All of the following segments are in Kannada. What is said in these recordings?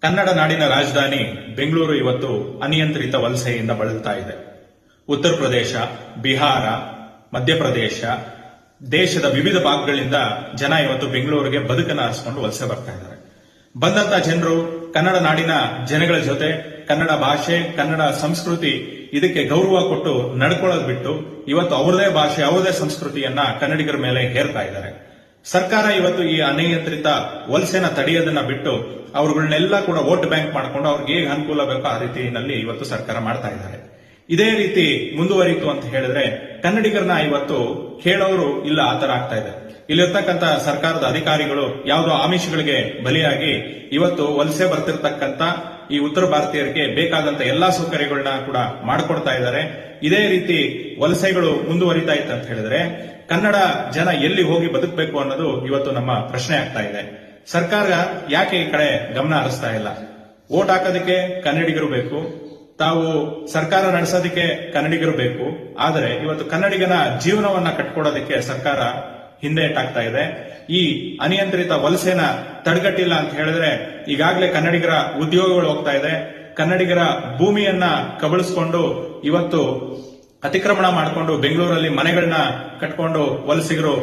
ಕನ್ನಡ ನಾಡಿನ ರಾಜಧಾನಿ ಬೆಂಗಳೂರು ಇವತ್ತು ಅನಿಯಂತ್ರಿತ ವಲಸೆಯಿಂದ ಬಳಲ್ತಾ ಇದೆ. ಉತ್ತರ ಪ್ರದೇಶ, ಬಿಹಾರ, ಮಧ್ಯಪ್ರದೇಶ, ದೇಶದ ವಿವಿಧ ಭಾಗಗಳಿಂದ ಜನ ಇವತ್ತು ಬೆಂಗಳೂರಿಗೆ ಬದುಕನ್ನು ಅರಸಿಕೊಂಡು ವಲಸೆ ಬರ್ತಾ ಇದ್ದಾರೆ. ಬಂದಂತ ಜನರು ಕನ್ನಡ ನಾಡಿನ ಜನಗಳ ಜೊತೆ ಕನ್ನಡ ಭಾಷೆ, ಕನ್ನಡ ಸಂಸ್ಕೃತಿ ಇದಕ್ಕೆ ಗೌರವ ಕೊಟ್ಟು ನಡ್ಕೊಳ್ಳೋದು ಬಿಟ್ಟು ಇವತ್ತು ಅವರದೇ ಭಾಷೆ, ಅವರದೇ ಸಂಸ್ಕೃತಿಯನ್ನ ಕನ್ನಡಿಗರ ಮೇಲೆ ಹೇರ್ತಾ ಇದ್ದಾರೆ. ಸರ್ಕಾರ ಇವತ್ತು ಈ ಅನಿಯಂತ್ರಿತ ವಲಸೆನ ತಡೆಯೋದನ್ನ ಬಿಟ್ಟು ಅವರುಗಳನ್ನೆಲ್ಲ ಕೂಡ ವೋಟ್ ಬ್ಯಾಂಕ್ ಮಾಡಿಕೊಂಡು ಅವ್ರಿಗೆ ಹೇಗೆ ಅನುಕೂಲ ಬೇಕೋ ಆ ರೀತಿಯಲ್ಲಿ ಇವತ್ತು ಸರ್ಕಾರ ಮಾಡ್ತಾ ಇದ್ದಾರೆ. ಇದೇ ರೀತಿ ಮುಂದುವರಿತು ಅಂತ ಹೇಳಿದ್ರೆ ಕನ್ನಡಿಗರನ್ನ ಇವತ್ತು ಕೇಳೋರು ಇಲ್ಲ, ಆತರ ಆಗ್ತಾ ಇದೆ. ಇಲ್ಲಿರ್ತಕ್ಕಂಥ ಸರ್ಕಾರದ ಅಧಿಕಾರಿಗಳು ಯಾವುದೋ ಆಮಿಷಗಳಿಗೆ ಬಲಿಯಾಗಿ ಇವತ್ತು ವಲಸೆ ಬರ್ತಿರ್ತಕ್ಕಂಥ ಈ ಉತ್ತರ ಭಾರತೀಯರಿಗೆ ಬೇಕಾದಂತ ಎಲ್ಲಾ ಸೌಕರ್ಯಗಳನ್ನ ಕೂಡ ಮಾಡಿಕೊಡ್ತಾ ಇದ್ದಾರೆ. ಇದೇ ರೀತಿ ವಲಸೆಗಳು ಮುಂದುವರಿತಾ ಇತ್ತು ಅಂತ ಹೇಳಿದ್ರೆ ಕನ್ನಡ ಜನ ಎಲ್ಲಿ ಹೋಗಿ ಬದುಕಬೇಕು ಅನ್ನೋದು ಇವತ್ತು ನಮ್ಮ ಪ್ರಶ್ನೆ ಆಗ್ತಾ ಇದೆ. ಸರ್ಕಾರ ಯಾಕೆ ಈ ಕಡೆ ಗಮನ ಹರಿಸ್ತಾ ಇಲ್ಲ? ವೋಟ್ ಹಾಕೋದಕ್ಕೆ ಕನ್ನಡಿಗರು ಬೇಕು, ತಾವು ಸರ್ಕಾರ ನಡೆಸೋದಕ್ಕೆ ಕನ್ನಡಿಗರು ಬೇಕು. ಆದರೆ ಇವತ್ತು ಕನ್ನಡಿಗನ ಜೀವನವನ್ನ ಕಟ್ಕೊಡೋದಕ್ಕೆ ಸರ್ಕಾರ ಹಿಂದೆ ಇಟ್ಟಾಗ್ತಾ ಇದೆ. ಈ ಅನಿಯಂತ್ರಿತ ವಲಸೆನ ತಡೆಗಟ್ಟಿಲ್ಲ ಅಂತ ಹೇಳಿದ್ರೆ ಈಗಾಗಲೇ ಕನ್ನಡಿಗರ ಉದ್ಯೋಗಗಳು ಹೋಗ್ತಾ ಇದೆ. ಕನ್ನಡಿಗರ ಭೂಮಿಯನ್ನ ಕಬಳಿಸಿಕೊಂಡು ಇವತ್ತು ಅತಿಕ್ರಮಣ ಮಾಡಿಕೊಂಡು ಬೆಂಗಳೂರಲ್ಲಿ ಮನೆಗಳನ್ನ ಕಟ್ಕೊಂಡು ವಲಸಿಗರು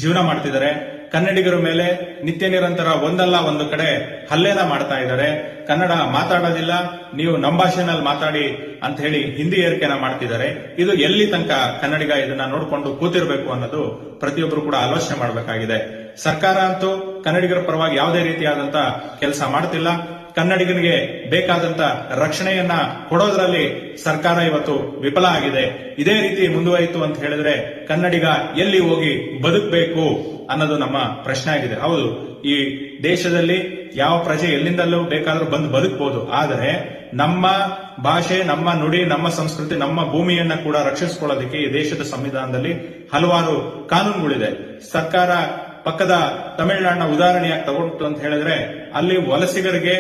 ಜೀವನ ಮಾಡ್ತಿದ್ದಾರೆ. ಕನ್ನಡಿಗರ ಮೇಲೆ ನಿತ್ಯ ನಿರಂತರ ಒಂದಲ್ಲ ಒಂದು ಕಡೆ ಹಲ್ಲೆನ ಮಾಡ್ತಾ ಇದ್ದಾರೆ. ಕನ್ನಡ ಮಾತಾಡೋದಿಲ್ಲ, ನೀವು ನಮ್ಮ ಭಾಷೆನಲ್ಲಿ ಮಾತಾಡಿ ಅಂತ ಹೇಳಿ ಹಿಂದಿ ಏರಿಕೆನ ಮಾಡ್ತಿದ್ದಾರೆ. ಇದು ಎಲ್ಲಿ ತನಕ ಕನ್ನಡಿಗ ಇದನ್ನ ನೋಡಿಕೊಂಡು ಕೂತಿರ್ಬೇಕು ಅನ್ನೋದು ಪ್ರತಿಯೊಬ್ಬರು ಕೂಡ ಆಲೋಚನೆ ಮಾಡಬೇಕಾಗಿದೆ. ಸರ್ಕಾರ ಅಂತೂ ಕನ್ನಡಿಗರ ಪರವಾಗಿ ಯಾವುದೇ ರೀತಿಯಾದಂತ ಕೆಲಸ ಮಾಡ್ತಿಲ್ಲ. ಕನ್ನಡಿಗನಿಗೆ ಬೇಕಾದಂತ ರಕ್ಷಣೆಯನ್ನ ಕೊಡೋದ್ರಲ್ಲಿ ಸರ್ಕಾರ ಇವತ್ತು ವಿಫಲ ಆಗಿದೆ. ಇದೇ ರೀತಿ ಮುಂದುವರಿತು ಅಂತ ಹೇಳಿದ್ರೆ ಕನ್ನಡಿಗ ಎಲ್ಲಿ ಹೋಗಿ ಬದುಕಬೇಕು ಅನ್ನೋದು ನಮ್ಮ ಪ್ರಶ್ನೆ ಆಗಿದೆ. ಹೌದು, ಈ ದೇಶದಲ್ಲಿ ಯಾವ ಪ್ರಜೆ ಎಲ್ಲಿಂದಲೂ ಬೇಕಾದ್ರೂ ಬಂದು ಬದುಕಬಹುದು. ಆದರೆ ನಮ್ಮ ಭಾಷೆ, ನಮ್ಮ ನುಡಿ, ನಮ್ಮ ಸಂಸ್ಕೃತಿ, ನಮ್ಮ ಭೂಮಿಯನ್ನ ಕೂಡ ರಕ್ಷಿಸಿಕೊಳ್ಳೋದಕ್ಕೆ ಈ ದೇಶದ ಸಂವಿಧಾನದಲ್ಲಿ ಹಲವಾರು ಕಾನೂನುಗಳಿದೆ. ಸರ್ಕಾರ ಪಕ್ಕದ ತಮಿಳುನಾಡಿನ ಉದಾಹರಣೆಯಾಗಿ ತಗೊಂಡು ಅಂತ ಹೇಳಿದ್ರೆ ಅಲ್ಲಿ ವಲಸಿಗರಿಗೆ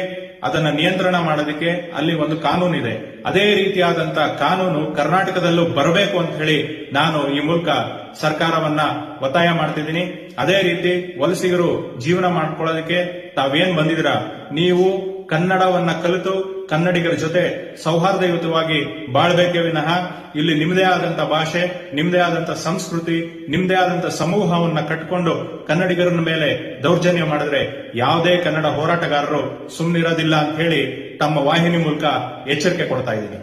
ಅದನ್ನ ನಿಯಂತ್ರಣ ಮಾಡೋದಕ್ಕೆ ಅಲ್ಲಿ ಒಂದು ಕಾನೂನು ಇದೆ. ಅದೇ ರೀತಿಯಾದಂತ ಕಾನೂನು ಕರ್ನಾಟಕದಲ್ಲೂ ಬರಬೇಕು ಅಂತ ಹೇಳಿ ನಾನು ಈ ಮೂಲಕ ಸರ್ಕಾರವನ್ನ ಒತ್ತಾಯ ಮಾಡ್ತಿದ್ದೀನಿ. ಅದೇ ರೀತಿ ವಲಸಿಗರು ಜೀವನ ಮಾಡ್ಕೊಳ್ಳೋದಕ್ಕೆ ತಾವೇನ್ ಬಂದಿದ್ದೀರಾ, ನೀವು ಕನ್ನಡವನ್ನ ಕಲಿತು ಕನ್ನಡಿಗರ ಜೊತೆ ಸೌಹಾರ್ದಯುತವಾಗಿ ಬಾಳ್ಬೇಕೇ ವಿನಃ ಇಲ್ಲಿ ನಿಮ್ಮದೇ ಆದಂತ ಭಾಷೆ, ನಿಮ್ಮದೇ ಆದಂತ ಸಂಸ್ಕೃತಿ, ನಿಮ್ಮದೇ ಆದಂತ ಸಮೂಹವನ್ನ ಕಟ್ಟಿಕೊಂಡು ಕನ್ನಡಿಗರ ಮೇಲೆ ದೌರ್ಜನ್ಯ ಮಾಡಿದ್ರೆ ಯಾವುದೇ ಕನ್ನಡ ಹೋರಾಟಗಾರರು ಸುಮ್ಮನಿರೋದಿಲ್ಲ ಅಂತ ಹೇಳಿ ತಮ್ಮ ವಾಹಿನಿ ಮೂಲಕ ಎಚ್ಚರಿಕೆ ಕೊಡ್ತಾ ಇದ್ದೀನಿ.